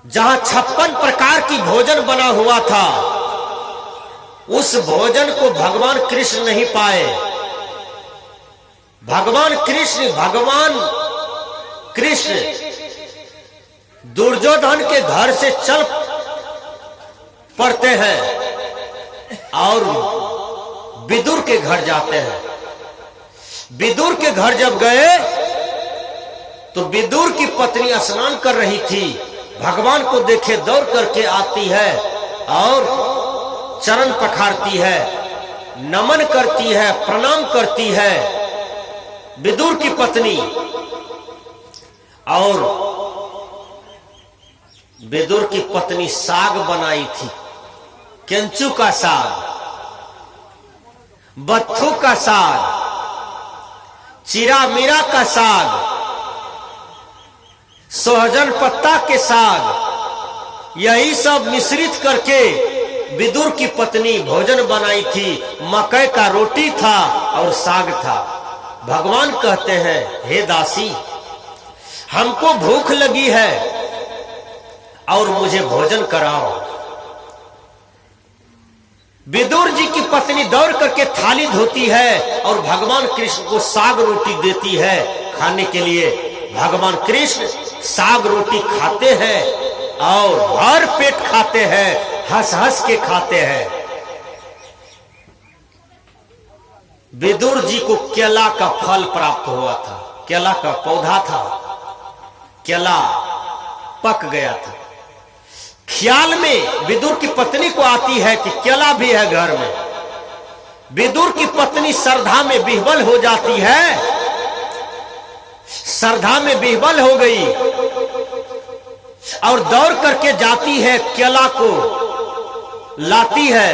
जहां 56 प्रकार की भोजन बना हुआ था, उस भोजन को भगवान कृष्ण नहीं पाए। भगवान कृष्ण दुर्योधन के घर से चल पड़ते हैं और विदुर के घर जाते हैं। विदुर के घर जब गए तो विदुर की पत्नी स्नान कर रही थी, भगवान को देखे दौड़ करके आती है और चरण पखारती है, नमन करती है, प्रणाम करती है विदुर की पत्नी। और विदुर की पत्नी साग बनाई थी, केंचू का साग, बत्थू का साग, चिरा मीरा का साग, सोहजन पत्ता के साग, यही सब मिश्रित करके विदुर की पत्नी भोजन बनाई थी। मकई का रोटी था और साग था। भगवान कहते हैं, हे दासी, हमको भूख लगी है और मुझे भोजन कराओ। विदुर जी की पत्नी दौड़ करके थाली धोती है और भगवान कृष्ण को साग रोटी देती है खाने के लिए। भगवान कृष्ण साग रोटी खाते हैं और भर पेट खाते हैं, हंस हंस के खाते हैं। विदुर जी को केला का फल प्राप्त हुआ था, केला का पौधा था, केला पक गया था। ख्याल में विदुर की पत्नी को आती है कि केला भी है घर में। विदुर की पत्नी श्रद्धा में विह्वल हो जाती है, श्रद्धा में विह्वल हो गई और दौड़ करके जाती है, केला को लाती है,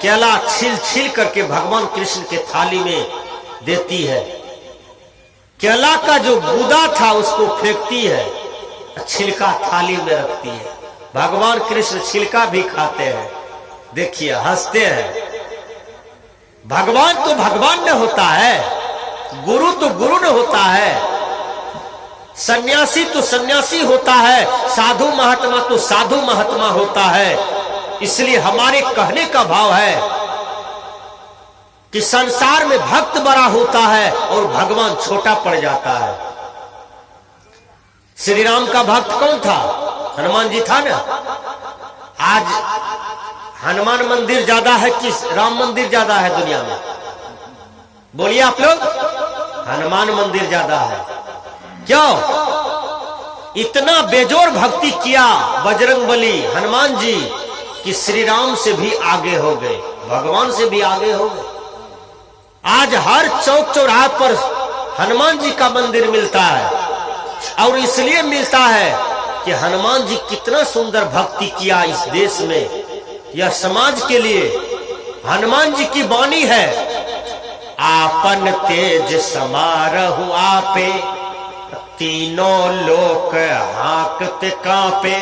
केला छील छील करके भगवान कृष्ण के थाली में देती है। केला का जो गूदा था उसको फेंकती है, छिलका थाली में रखती है। भगवान कृष्ण छिलका भी खाते हैं, देखिए हंसते हैं। भगवान तो भगवान न होता है, गुरु तो गुरु न होता है, सन्यासी तो सन्यासी होता है, साधु महात्मा तो साधु महात्मा होता है। इसलिए हमारे कहने का भाव है कि संसार में भक्त बड़ा होता है और भगवान छोटा पड़ जाता है। श्री राम का भक्त कौन था? हनुमान जी था ना। आज हनुमान मंदिर ज्यादा है कि राम मंदिर ज्यादा है दुनिया में? बोलिए आप लोग। हनुमान मंदिर ज्यादा है। क्यों? इतना बेजोर भक्ति किया बजरंगबली हनुमान जी कि श्री राम से भी आगे हो गए, भगवान से भी आगे हो गए। आज हर चौक चौराहे पर हनुमान जी का मंदिर मिलता है और इसलिए मिलता है कि हनुमान जी कितना सुंदर भक्ति किया इस देश में, यह समाज के लिए। हनुमान जी की वाणी है, आपन तेज समारहु आपे, तीनों लोक हाकते कांपे।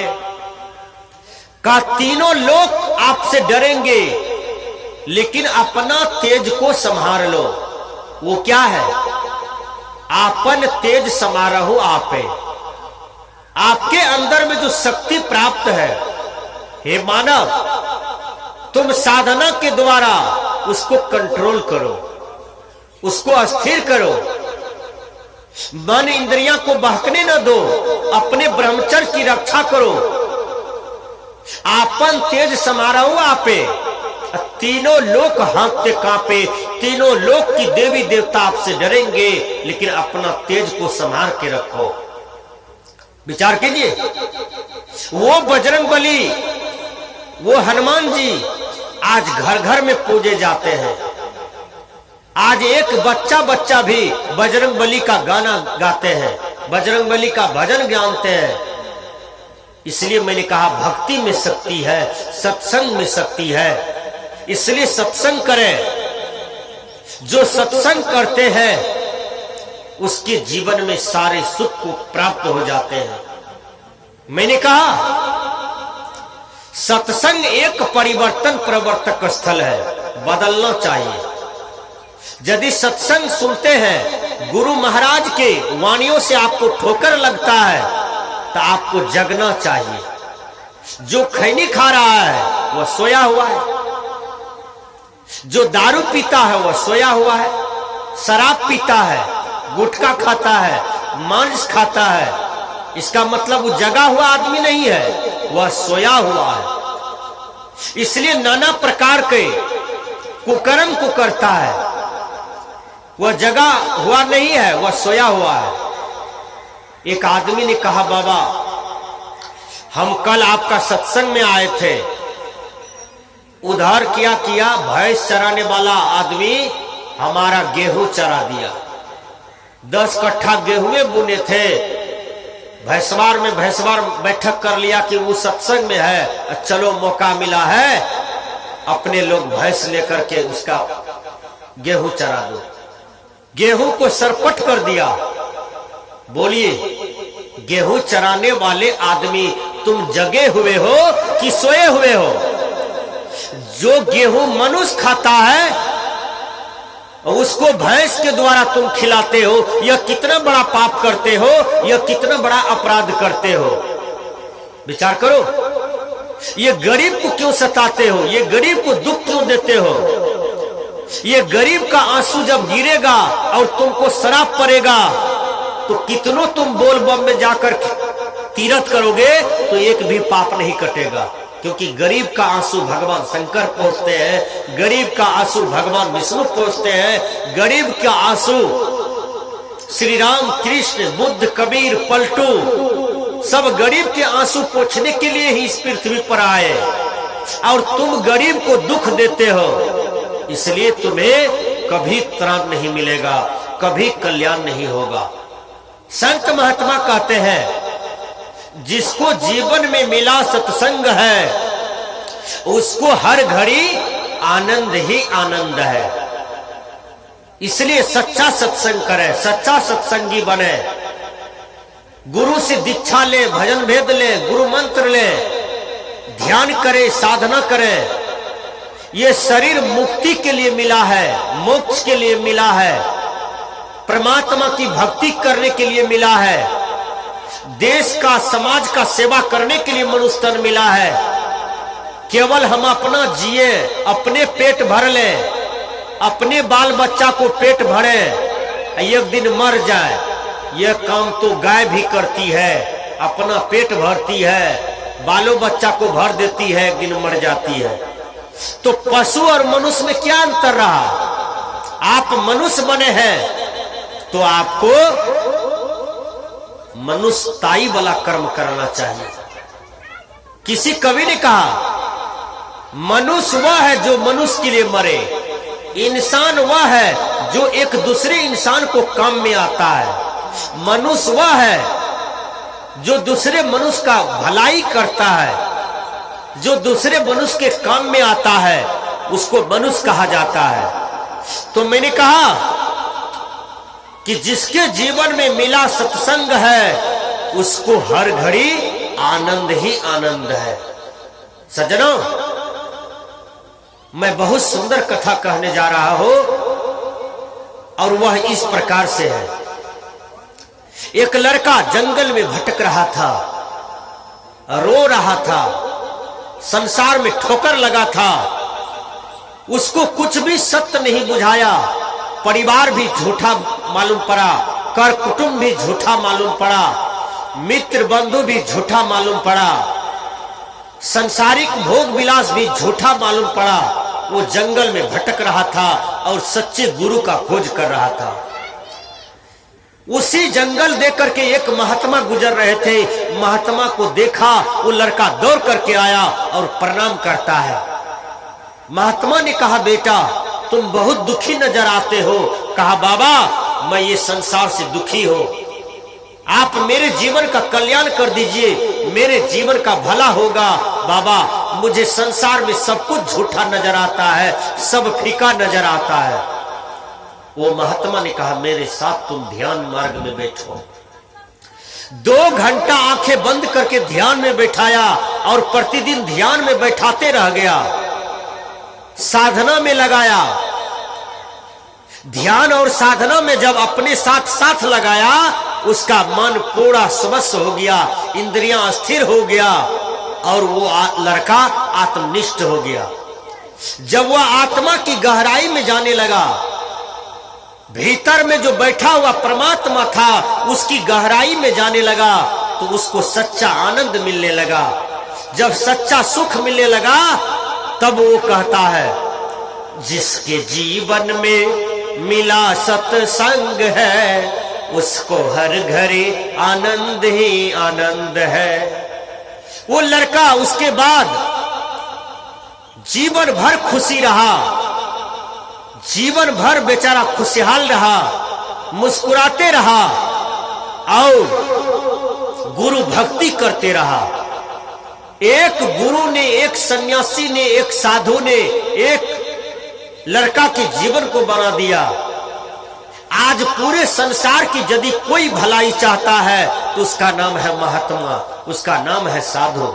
का तीनों लोग आपसे डरेंगे लेकिन अपना तेज को संभाल लो। वो क्या है? आपन तेज समारहु आपे। आपके अंदर में जो शक्ति प्राप्त है, हे मानव, तुम साधना के द्वारा उसको कंट्रोल करो, उसको अस्थिर करो। मन इंद्रियां को बहकने न दो, अपने ब्रह्मचर्य की रक्षा करो। आपन तेज समारहु आपे, तीनों लोक हांकते कांपे। तीनों लोक की देवी देवता आपसे डरेंगे लेकिन अपना तेज को संभाल के रखो। विचार कीजिए, वो बजरंगबली, वो हनुमान जी आज घर घर में पूजे जाते हैं। आज एक बच्चा बच्चा भी बजरंगबली का गाना गाते हैं, बजरंगबली का भजन गाते हैं। इसलिए मैंने कहा भक्ति में शक्ति है, सत्संग में शक्ति है। इसलिए सत्संग करें। जो सत्संग करते हैं उसके जीवन में सारे सुख को प्राप्त हो जाते हैं। मैंने कहा सत्संग एक परिवर्तन प्रवर्तक स्थल है, बदलना चाहिए। यदि सत्संग सुनते हैं, गुरु महाराज के वाणियों से आपको ठोकर लगता है तो आपको जगना चाहिए। जो खैनी खा रहा है वह सोया हुआ है, जो दारू पीता है वह सोया हुआ है, शराब पीता है, गुटखा खाता है, मांस खाता है, इसका मतलब वो जगा हुआ आदमी नहीं है, वह सोया हुआ है। इसलिए नाना प्रकार के कुकर्म को करता है, वह जगा हुआ नहीं है, वह सोया हुआ है। एक आदमी ने कहा, बाबा हम कल आपका सत्संग में आए थे, उधर क्या किया, भैंस चराने वाला आदमी हमारा गेहूं चरा दिया। 10 कट्ठा गेहूं बुने थे, भैंसवार में भैंसवार बैठक कर लिया कि वो सत्संग में है, चलो मौका मिला है अपने लोग भैंस लेकर के उसका गेहूं चरा दो। गेहूं को सरपट कर दिया। बोलिए, गेहूं चराने वाले आदमी तुम जगे हुए हो कि सोए हुए हो? जो गेहूं मनुष्य खाता है उसको भैंस के द्वारा तुम खिलाते हो, यह कितना बड़ा पाप करते हो, यह कितना बड़ा अपराध करते हो। विचार करो, ये गरीब को क्यों सताते हो, ये गरीब को दुख क्यों देते हो? ये गरीब का आंसू जब गिरेगा और तुमको शराब पड़ेगा तो कितनों तुम बोल बम में जाकर तीरथ करोगे तो एक भी पाप नहीं कटेगा, क्योंकि गरीब का आंसू भगवान शंकर पहुंचते हैं, गरीब का आंसू भगवान विष्णु पहुंचते हैं, गरीब का आंसू श्री राम कृष्ण बुद्ध कबीर पलटू सब गरीब के आंसू पोंछने के लिए ही इस पृथ्वी पर आए, और तुम गरीब को दुख देते हो, इसलिए तुम्हें कभी त्राण नहीं मिलेगा, कभी कल्याण नहीं होगा। संत महात्मा कहते हैं, जिसको जीवन में मिला सत्संग है उसको हर घड़ी आनंद ही आनंद है। इसलिए सच्चा सत्संग करे, सच्चा सत्संगी बने, गुरु से दीक्षा ले, भजन भेद ले, गुरु मंत्र ले, ध्यान करे, साधना करे। ये शरीर मुक्ति के लिए मिला है, मोक्ष के लिए मिला है, परमात्मा की भक्ति करने के लिए मिला है, देश का समाज का सेवा करने के लिए मनुष्य तन मिला है। केवल हम अपना जिए, अपने पेट भर ले, अपने बाल बच्चा को पेट भरे, एक दिन मर जाए, यह काम तो गाय भी करती है, अपना पेट भरती है, बालों बच्चा को भर देती है, एक दिन मर जाती है। तो पशु और मनुष्य में क्या अंतर रहा? आप मनुष्य बने हैं तो आपको मनुष्यताई वाला कर्म करना चाहिए। किसी कवि ने कहा, मनुष्य वह है जो मनुष्य के लिए मरे, इंसान वह है जो एक दूसरे इंसान को काम में आता है, मनुष्य वह है जो दूसरे मनुष्य का भलाई करता है, जो दूसरे मनुष्य के काम में आता है, उसको मनुष्य कहा जाता है। तो मैंने कहा कि जिसके जीवन में मिला सत्संग है उसको हर घड़ी आनंद ही आनंद है। सज्जनों, मैं बहुत सुंदर कथा कहने जा रहा हूं और वह इस प्रकार से है। एक लड़का जंगल में भटक रहा था, रो रहा था, संसार में ठोकर लगा था, उसको कुछ भी सत्य नहीं बुझाया, परिवार भी झूठा मालूम पड़ा, कर कुटुंब भी झूठा मालूम पड़ा, मित्र बंधु भी झूठा मालूम पड़ा, संसारिक भोग विलास भी झूठा मालूम पड़ा। वो जंगल में भटक रहा था और सच्चे गुरु का खोज कर रहा था। उसी जंगल देख करके एक महात्मा गुजर रहे थे, महात्मा को देखा, वो लड़का दौड़ करके आया और प्रणाम करता है। महात्मा ने कहा, बेटा तुम बहुत दुखी नजर आते हो। कहा, बाबा मैं ये संसार से दुखी हूं, आप मेरे जीवन का कल्याण कर दीजिए, मेरे जीवन का भला होगा। बाबा मुझे संसार में सब कुछ झूठा नजर आता है, सब फीका नजर आता है। वो महात्मा ने कहा, मेरे साथ तुम ध्यान मार्ग में बैठो। 2 घंटा आंखें बंद करके ध्यान में बैठाया और प्रतिदिन ध्यान में बैठाते रह गया, साधना में लगाया। ध्यान और साधना में जब अपने साथ साथ लगाया, उसका मन पूरा स्वस्थ हो गया, इंद्रियां स्थिर हो गया, और वो लड़का आत्मनिष्ठ हो गया। जब वह आत्मा की गहराई में जाने लगा, भीतर में जो बैठा हुआ परमात्मा था उसकी गहराई में जाने लगा, तो उसको सच्चा आनंद मिलने लगा। जब सच्चा सुख मिलने लगा तब वो कहता है, जिसके जीवन में मिला सत्संग है उसको हर घड़ी आनंद ही आनंद है। वो लड़का उसके बाद जीवन भर खुशी रहा, जीवन भर बेचारा खुशहाल रहा, मुस्कुराते रहा और गुरु भक्ति करते रहा। एक गुरु ने, एक सन्यासी ने, एक साधु ने एक लड़का के जीवन को बना दिया। आज पूरे संसार की यदि कोई भलाई चाहता है तो उसका नाम है महात्मा, उसका नाम है साधु।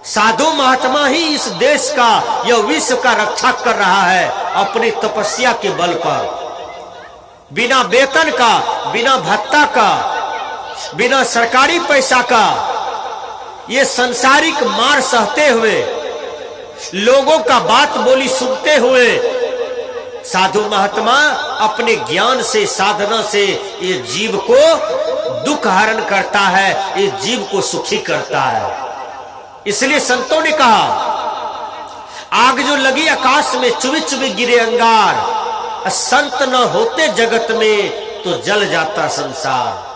साधु महात्मा ही इस देश का या विश्व का रक्षा कर रहा है अपनी तपस्या के बल पर, बिना वेतन का, बिना भत्ता का, बिना सरकारी पैसा का। ये सांसारिक मार सहते हुए, लोगों का बात बोली सुनते हुए साधु महात्मा अपने ज्ञान से, साधना से ये जीव को दुख हरण करता है, ये जीव को सुखी करता है। इसलिए संतों ने कहा, आग जो लगी आकाश में चुभी चुभी गिरे अंगार, संत न होते जगत में तो जल जाता संसार।